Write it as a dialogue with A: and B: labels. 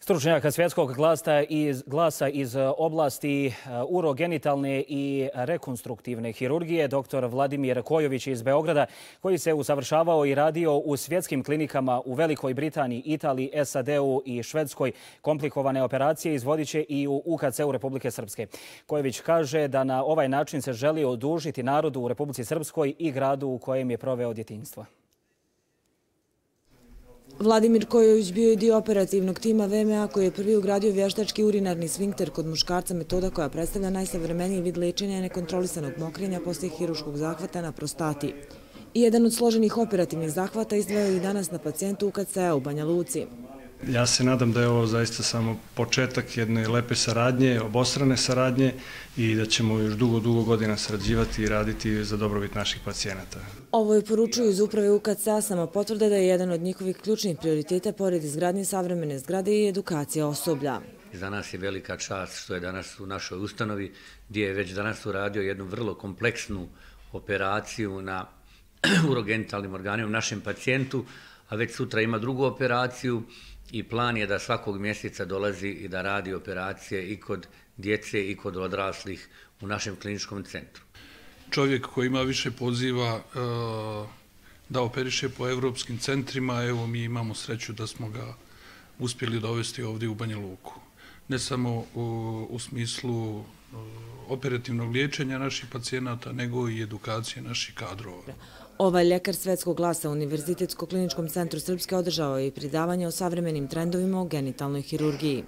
A: Stručnjaka svjetskog glasa iz oblasti urogenitalne i rekonstruktivne hirurgije, dr. Vladimir Kojović iz Beograda, koji se usavršavao i radio u svjetskim klinikama u Velikoj Britaniji, Italiji, SAD-u i Švedskoj. Komplikovane operacije izvodit će i u UKC-u Republike Srpske. Kojović kaže da na ovaj način se želi odužiti narodu u Republici Srpskoj i gradu u kojem je proveo djetinjstvo.
B: Vladimir Kojović bio je dio operativnog tima VMA koji je prvi ugradio vještački urinarni sfinkter kod muškarca, metoda koja predstavlja najsavremeniji vid lečenja nekontrolisanog mokrenja poslije hiruškog zahvata na prostati. I jedan od složenih operativnih zahvata izdvajao i danas na pacijentu UKC-a u Banja Luci.
C: Ja se nadam da je ovo zaista samo početak jedne lepe saradnje, obostrane saradnje i da ćemo još dugo godina sarađivati i raditi za dobrobit naših pacijenata.
B: Ovo je poručuju iz uprave UKC-a, samo potvrda da je jedan od njihovih ključnih prioriteta pored izgradnje savremene zgrade i edukacija osoblja.
D: Za nas je velika čast što je danas u našoj ustanovi, gdje je već danas uradio jednu vrlo kompleksnu operaciju na urogenitalnim organima našem pacijentu, a već sutra ima drugu operaciju i plan je da svakog mjeseca dolazi i da radi operacije i kod djece i kod odraslih u našem kliničkom centru.
E: Čovjek koji ima više poziva da operiše po evropskim centrima, evo mi imamo sreću da smo ga uspjeli dovesti ovdje u Banja Luku. Ne samo u smislu operativnog liječenja naših pacijenata, nego i edukacije naših kadrova.
B: Ovaj ljekar svjetskog glasa u Univerzitetsko kliničkom centru Srpske održao je i predavanje o savremenim trendovima u genitalnoj hirurgiji.